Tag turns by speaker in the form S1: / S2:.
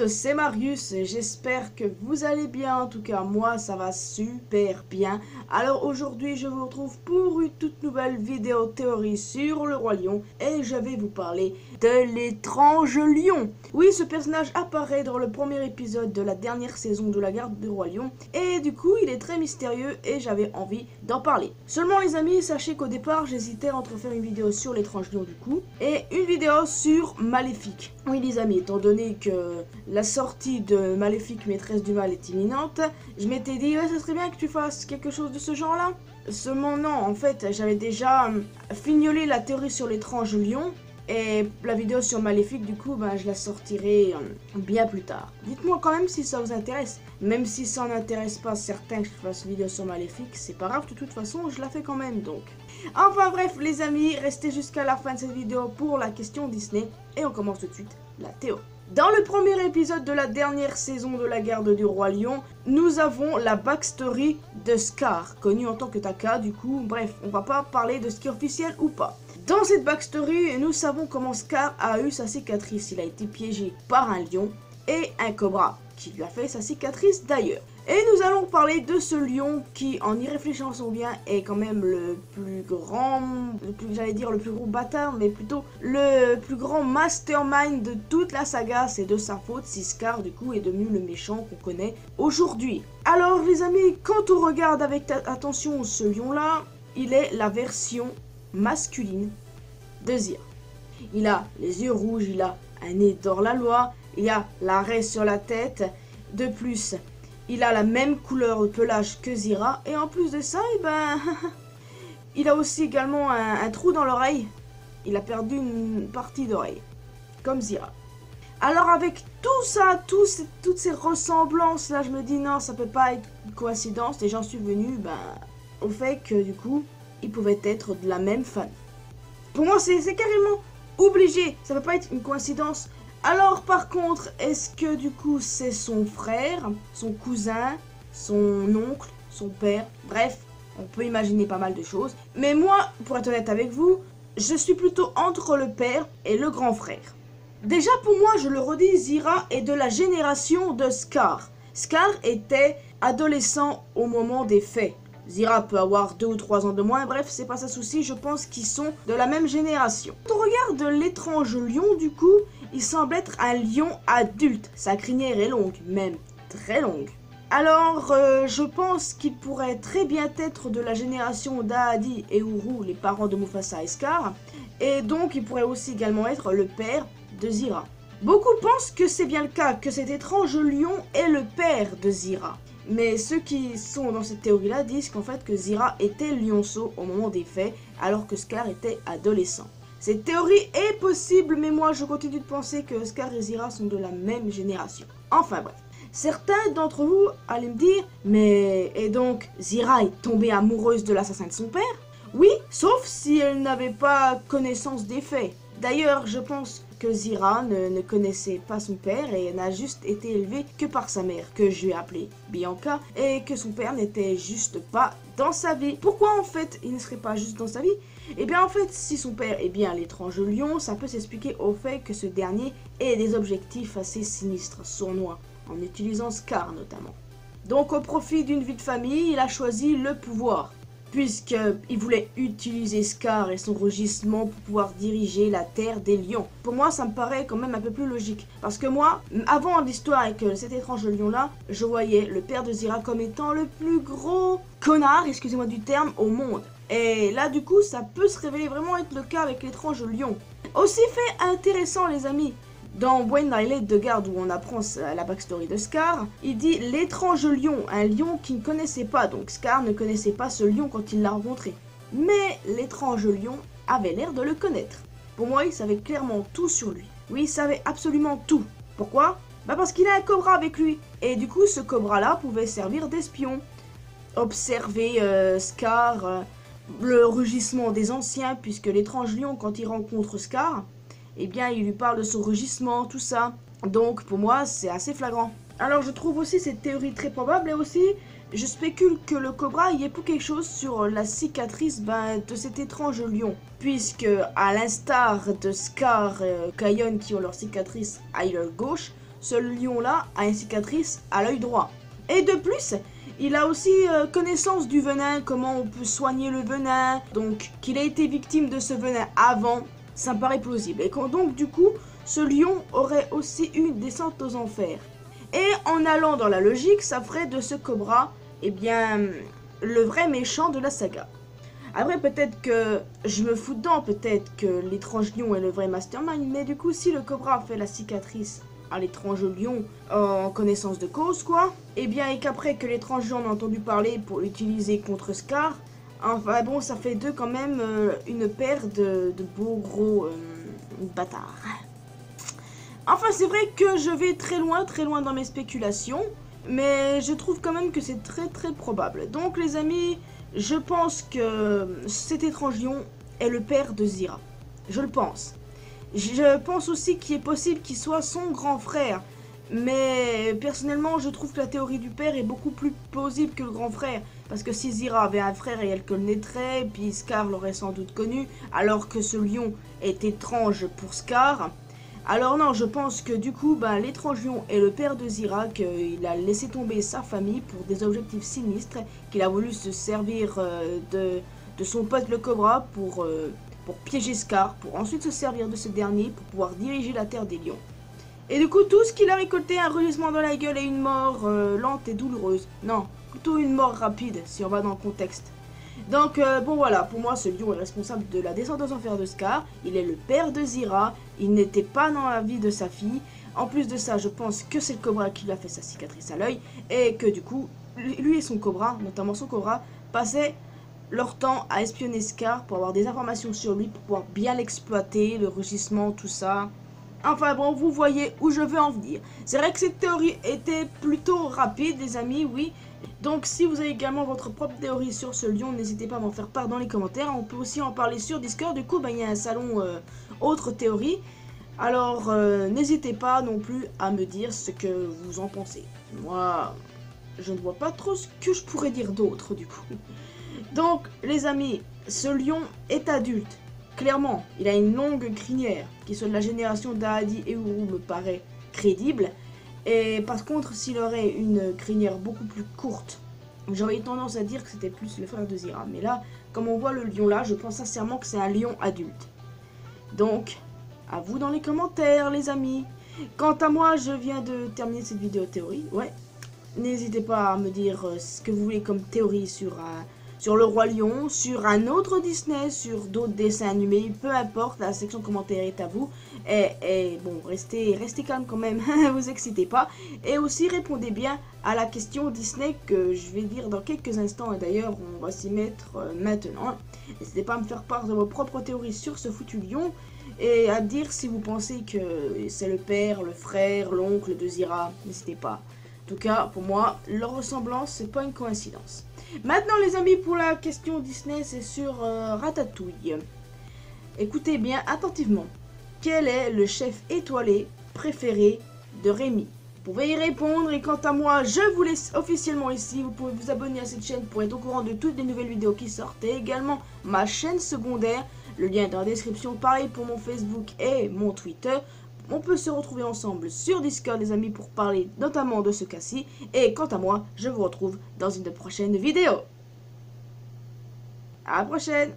S1: c'est Marius, j'espère que vous allez bien, en tout cas moi ça va super bien. Alors aujourd'hui je vous retrouve pour une toute nouvelle vidéo théorie sur le roi lion et je vais vous parler de l'étrange lion. Oui, ce personnage apparaît dans le premier épisode de la dernière saison de la garde du roi lion et du coup il est très mystérieux et j'avais envie d'en parler. Seulement les amis, sachez qu'au départ j'hésitais entre faire une vidéo sur l'étrange lion du coup et une vidéo sur Maléfique. Oui les amis, étant donné que la sortie de Maléfique maîtresse du mal est imminente, je m'étais dit ouais, ça serait bien que tu fasses quelque chose de ce genre là. Seulement non, en fait j'avais déjà fignolé la théorie sur l'étrange lion et la vidéo sur Maléfique du coup je la sortirai bien plus tard. Dites-moi quand même si ça vous intéresse, même si ça n'intéresse pas certains que je fasse une vidéo sur Maléfique, c'est pas grave, de toute façon je la fais quand même donc. Enfin bref les amis, restez jusqu'à la fin de cette vidéo pour la question Disney et on commence tout de suite la théorie. Dans le premier épisode de la dernière saison de la garde du roi lion, nous avons la backstory de Scar, connu en tant que Taka, du coup, bref, on va pas parler de ce qui est officiel ou pas. Dans cette backstory, nous savons comment Scar a eu sa cicatrice, il a été piégé par un lion et un cobra, qui lui a fait sa cicatrice d'ailleurs. Et nous allons parler de ce lion qui, en y réfléchissant bien, est quand même le plus grand, j'allais dire le plus gros bâtard, mais plutôt le plus grand mastermind de toute la saga. C'est de sa faute si Scar du coup est devenu le méchant qu'on connaît aujourd'hui. Alors les amis, quand on regarde avec attention ce lion là, il est la version masculine de Zira. Il a les yeux rouges, il a un nez d'or la loi, il a la raie sur la tête, de plus il a la même couleur de pelage que Zira, et en plus de ça, il a aussi également un trou dans l'oreille. Il a perdu une partie d'oreille, comme Zira. Alors avec tout ça, toutes ces ressemblances là, je me dis non, ça peut pas être une coïncidence, et j'en suis venu au fait que du coup, ils pouvaient être de la même famille. Pour moi, c'est carrément obligé, ça peut pas être une coïncidence. Alors par contre, est-ce que du coup c'est son frère, son cousin, son oncle, son père, bref, on peut imaginer pas mal de choses. Mais moi, pour être honnête avec vous, je suis plutôt entre le père et le grand frère. Déjà pour moi, je le redis, Zira est de la génération de Scar. Scar était adolescent au moment des faits. Zira peut avoir 2 ou 3 ans de moins, bref, c'est pas ça souci, je pense qu'ils sont de la même génération. Quand on regarde l'étrange lion, du coup, il semble être un lion adulte. Sa crinière est longue, même très longue. Alors, je pense qu'il pourrait très bien être de la génération d'Ahadi et Uru, les parents de Mufasa et Scar, et donc il pourrait aussi également être le père de Zira. Beaucoup pensent que c'est bien le cas, que cet étrange lion est le père de Zira. Mais ceux qui sont dans cette théorie-là disent qu'en fait que Zira était lionceau au moment des faits, alors que Scar était adolescent. Cette théorie est possible, mais moi je continue de penser que Scar et Zira sont de la même génération. Enfin bref, certains d'entre vous allaient me dire, mais et donc Zira est tombée amoureuse de l'assassin de son père? Oui, sauf si elle n'avait pas connaissance des faits. D'ailleurs, je pense que Zira ne connaissait pas son père et n'a juste été élevée que par sa mère, que je vais appeler Bianca, et que son père n'était juste pas dans sa vie. Pourquoi en fait il ne serait pas juste dans sa vie? Eh bien en fait, si son père est bien l'étrange lion, ça peut s'expliquer au fait que ce dernier ait des objectifs assez sinistres, sournois, en utilisant Scar notamment. Donc au profit d'une vie de famille, il a choisi le pouvoir, puisqu'il voulait utiliser Scar et son rugissement pour pouvoir diriger la terre des lions. Pour moi, ça me paraît quand même un peu plus logique. Parce que moi, avant l'histoire avec cet étrange lion-là, je voyais le père de Zira comme étant le plus gros connard, excusez-moi du terme, au monde. Et là, du coup, ça peut se révéler vraiment être le cas avec l'étrange lion. Aussi fait intéressant, les amis. Dans When I Laid the Guard, où on apprend la backstory de Scar, il dit l'étrange lion, un lion qu'il ne connaissait pas, donc Scar ne connaissait pas ce lion quand il l'a rencontré. Mais l'étrange lion avait l'air de le connaître. Pour moi, il savait clairement tout sur lui. Oui, il savait absolument tout. Pourquoi? Parce qu'il a un cobra avec lui. Et du coup, ce cobra-là pouvait servir d'espion. Observer Scar, le rugissement des anciens, puisque l'étrange lion, quand il rencontre Scar, eh bien, il lui parle de son rugissement, tout ça. Donc, pour moi, c'est assez flagrant. Alors, je trouve aussi cette théorie très probable. Et aussi, je spécule que le cobra y ait pour quelque chose sur la cicatrice de cet étrange lion. Puisque, à l'instar de Scar et Kayon qui ont leur cicatrice à l'œil gauche, ce lion-là a une cicatrice à l'œil droit. Et de plus, il a aussi connaissance du venin, comment on peut soigner le venin. Donc, qu'il a été victime de ce venin avant, ça me paraît plausible. Et donc, du coup, ce lion aurait aussi eu une descente aux enfers. Et en allant dans la logique, ça ferait de ce cobra, eh bien, le vrai méchant de la saga. Après, peut-être que je me fous dedans, peut-être que l'étrange lion est le vrai mastermind, mais du coup, si le cobra a fait la cicatrice à l'étrange lion en connaissance de cause, quoi, et bien, et qu'après que l'étrange lion en a entendu parler pour l'utiliser contre Scar, enfin bon, ça fait d'eux quand même une paire de beaux gros bâtards. Enfin, c'est vrai que je vais très loin dans mes spéculations, mais je trouve quand même que c'est très probable. Donc les amis, je pense que cet étrange lion est le père de Zira. Je le pense. Je pense aussi qu'il est possible qu'il soit son grand frère. Mais personnellement, je trouve que la théorie du père est beaucoup plus plausible que le grand frère. Parce que si Zira avait un frère et elle connaîtrait, puis Scar l'aurait sans doute connu, alors que ce lion est étrange pour Scar. Alors non, je pense que du coup, l'étrange lion est le père de Zira, qu'il a laissé tomber sa famille pour des objectifs sinistres, qu'il a voulu se servir de son pote le cobra pour piéger Scar, pour ensuite se servir de ce dernier pour pouvoir diriger la terre des lions. Et du coup, tout ce qu'il a récolté, un rugissement dans la gueule et une mort lente et douloureuse. Non, plutôt une mort rapide, si on va dans le contexte. Donc, bon voilà, pour moi, ce lion est responsable de la descente aux enfers de Scar. Il est le père de Zira. Il n'était pas dans la vie de sa fille. En plus de ça, je pense que c'est le cobra qui lui a fait sa cicatrice à l'œil. Et que du coup, lui et son cobra, notamment son cobra, passaient leur temps à espionner Scar pour avoir des informations sur lui, pour pouvoir bien l'exploiter, le rugissement, tout ça. Enfin bon, vous voyez où je veux en venir. C'est vrai que cette théorie était plutôt rapide, les amis, oui. Donc si vous avez également votre propre théorie sur ce lion, n'hésitez pas à m'en faire part dans les commentaires. On peut aussi en parler sur Discord, du coup, il y a un salon autre théorie. Alors, n'hésitez pas non plus à me dire ce que vous en pensez. Moi, je ne vois pas trop ce que je pourrais dire d'autre, du coup. Donc, les amis, ce lion est adulte. Clairement, il a une longue crinière, qui soit de la génération d'Ahadi et Uru me paraît crédible. Et par contre, s'il aurait une crinière beaucoup plus courte, j'aurais tendance à dire que c'était plus le frère de Zira. Mais là, comme on voit le lion là, je pense sincèrement que c'est un lion adulte. Donc, à vous dans les commentaires, les amis. Quant à moi, je viens de terminer cette vidéo théorie. Ouais, n'hésitez pas à me dire ce que vous voulez comme théorie sur le Roi Lion, sur un autre Disney, sur d'autres dessins animés, peu importe, la section commentaires est à vous. Et bon, restez calme quand même, vous excitez pas. Et aussi répondez bien à la question Disney que je vais dire dans quelques instants. Et d'ailleurs, on va s'y mettre maintenant. N'hésitez pas à me faire part de vos propres théories sur ce foutu lion. Et à dire si vous pensez que c'est le père, le frère, l'oncle de Zira. N'hésitez pas. En tout cas, pour moi, leur ressemblance, c'est pas une coïncidence. Maintenant, les amis, pour la question Disney, c'est sur Ratatouille. Écoutez bien attentivement. Quel est le chef étoilé préféré de Rémi? Vous pouvez y répondre et quant à moi, je vous laisse officiellement ici. Vous pouvez vous abonner à cette chaîne pour être au courant de toutes les nouvelles vidéos qui sortent et également ma chaîne secondaire. Le lien est dans la description, pareil pour mon Facebook et mon Twitter. On peut se retrouver ensemble sur Discord, les amis, pour parler notamment de ce cas-ci. Et quant à moi, je vous retrouve dans une prochaine vidéo. À la prochaine!